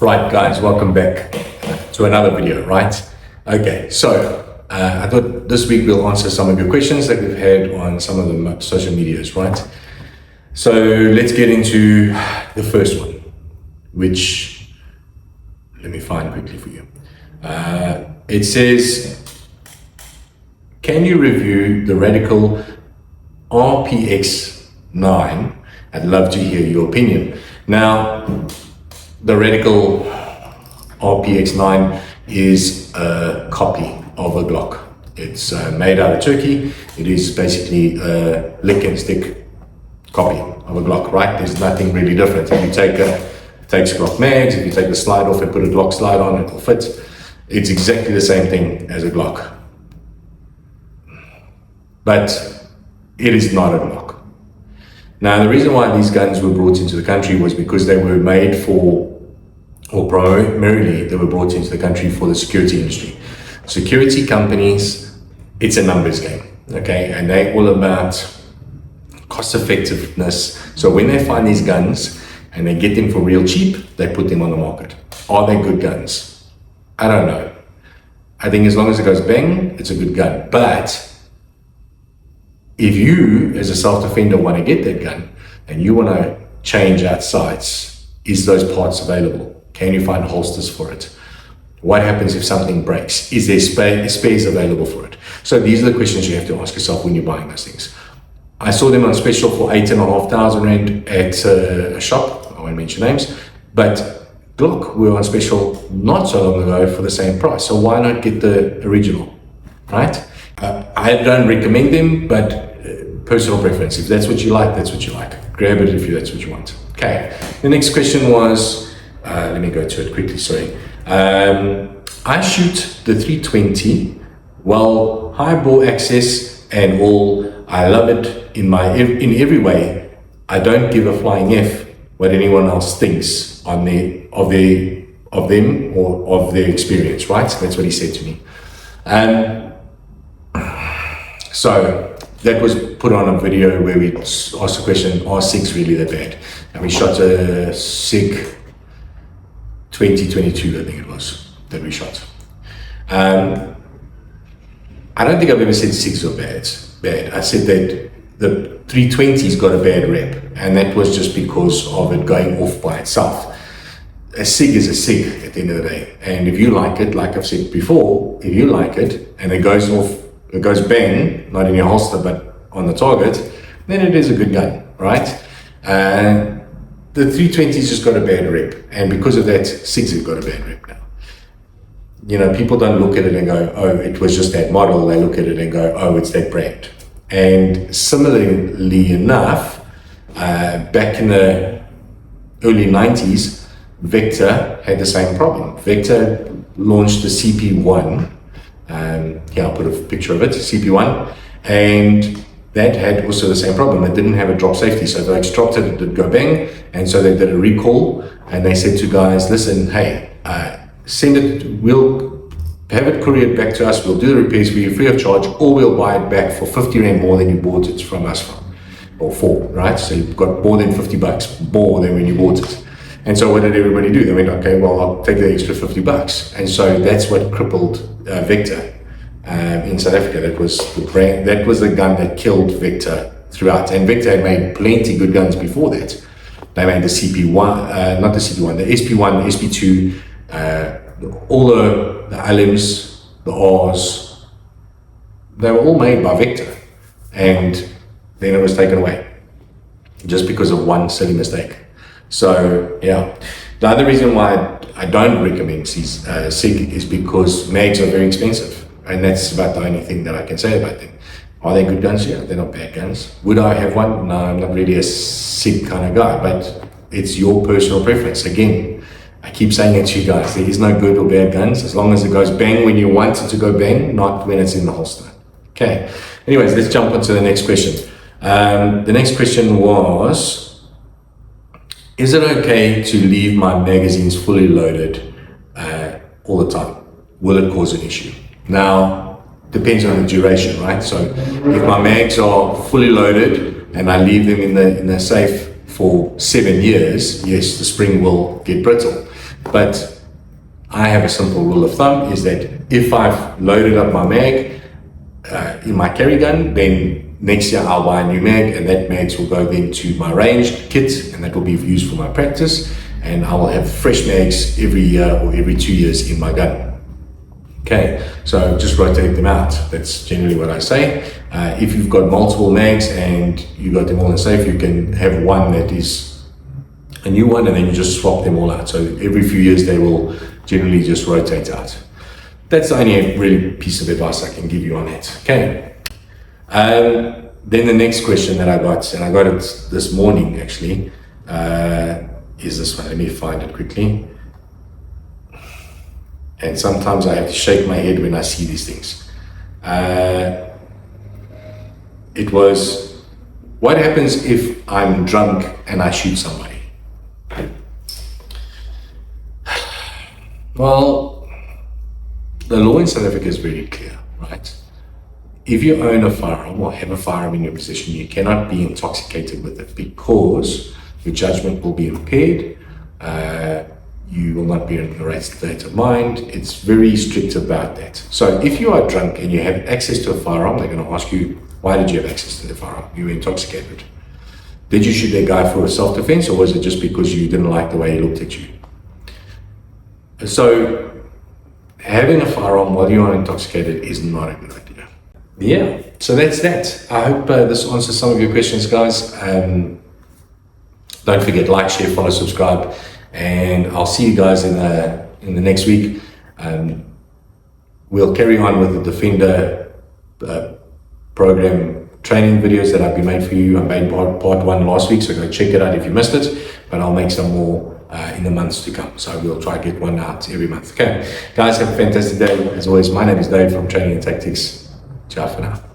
Right guys, welcome back to another video, right? Okay, so I thought this week we'll answer some of your questions that we've had on some of the social medias, right? So let's get into the first one, which, let me find quickly for you. It says, can you review the Radical RPX9? I'd love to hear your opinion. Now, the Radical RPX9 is a copy of a Glock. It's made out of Turkey. It is basically a lick and stick copy of a Glock, right? There's nothing really different. If you take takes Glock mags, if you take the slide off and put a Glock slide on, it will fit. It's exactly the same thing as a Glock. But it is not a Glock. Now, the reason why these guns were brought into the country was because they were made for, or primarily they were brought into the country for the security industry. Security companies, it's a numbers game, okay? And they're all about cost effectiveness. So when they find these guns and they get them for real cheap, they put them on the market. Are they good guns? I don't know. I think as long as it goes bang, it's a good gun. But if you, as a self-defender, want to get that gun and you want to change out sights, is those parts available? Can you find holsters for it? What happens if something breaks? Is there spares available for it? So these are the questions you have to ask yourself when you're buying those things. I saw them on special for 8,500 Rand at a shop. I won't mention names, but Glock were on special not so long ago for the same price. So why not get the original, right? I don't recommend them, but personal preference. If that's what you like, that's what you like. Grab it if that's what you want. Okay. The next question was, let me go to it quickly, sorry. I shoot the 320, well, high bore access and all. I love it in every way. I don't give a flying F what anyone else thinks on of them or of their experience, right? That's what he said to me. So that was put on a video where we asked the question, are SIGs really that bad? And we shot a SIG 2022, I think it was, that we shot. I don't think I've ever said SIGs are bad. I said that the 320's got a bad rep, and that was just because of it going off by itself. A SIG is a SIG at the end of the day. And if you like it, like I've said before, if you like it and it goes off, it goes bang, not in your holster, but on the target, then it is a good gun, right? And the 320's just got a bad rep. And because of that, SIGs have got a bad rep now. You know, people don't look at it and go, oh, it was just that model. They look at it and go, oh, it's that brand. And similarly enough, back in the early 90s, Vektor had the same problem. Vektor launched the CP1. Here, I'll put a picture of it, CP1, and that had also the same problem. It didn't have a drop safety, so they extracted it, did go bang, and so they did a recall, and they said to guys, listen, hey, send it, we'll have it couriered back to us, we'll do the repairs for you free of charge, or we'll buy it back for 50 Rand more than you bought it from us or for, right? So you've got more than 50 bucks more than when you bought it. And so what did everybody do? They went, okay, well, I'll take the extra 50 bucks. And so that's what crippled Vektor in South Africa. That was the brand, that was the gun that killed Vektor throughout. And Vektor had made plenty good guns before that. They made the CP1, not the CP1, the SP1, the SP2, all the LMs, the Rs, they were all made by Vektor. And then it was taken away just because of one silly mistake. So yeah, the other reason why I don't recommend SIG is because mags are very expensive, and that's about the only thing that I can say about them. Are they good guns? Yeah, they're not bad guns. Would I have one? No, I'm not really a SIG kind of guy, but it's your personal preference. Again, I keep saying it to you guys, there is no good or bad guns, as long as it goes bang when you want it to go bang, not when it's in the holster. Okay, anyways, let's jump on to the next question. The next question was, is it okay to leave my magazines fully loaded all the time? Will it cause an issue? Now, depends on the duration, right? So if my mags are fully loaded and I leave them in the safe for 7 years, yes, the spring will get brittle. But I have a simple rule of thumb, is that if I've loaded up my mag in my carry gun, then next year I'll buy a new mag, and that mags will go then to my ranged kit, and that will be used for my practice, and I will have fresh mags every year or every 2 years in my gun. Okay, so just rotate them out. That's generally what I say. If you've got multiple mags and you got them all in safe, you can have one that is a new one, and then you just swap them all out. So every few years they will generally just rotate out. That's the only really piece of advice I can give you on that. Okay. Then the next question that I got, and I got it this morning actually, is this one. Let me find it quickly. And sometimes I have to shake my head when I see these things. It was, what happens if I'm drunk and I shoot somebody? Well, the law in South Africa is very clear, right? If you own a firearm or have a firearm in your possession, you cannot be intoxicated with it, because your judgment will be impaired. You will not be in the right state of mind. It's very strict about that. So if you are drunk and you have access to a firearm, they're going to ask you, why did you have access to the firearm? You were intoxicated. Did you shoot that guy for self-defense, or was it just because you didn't like the way he looked at you? So having a firearm while you are intoxicated is not a good idea. Yeah, so that's that. I hope this answers some of your questions, guys. Don't forget, like, share, follow, subscribe, and I'll see you guys in the next week. We'll carry on with the Defender program training videos that I've been made for you. I made part 1 last week, so go check it out if you missed it, but I'll make some more in the months to come. So we'll try to get one out every month. Okay, guys, have a fantastic day. As always, my name is Dave from Training and Tactics. Ciao for now.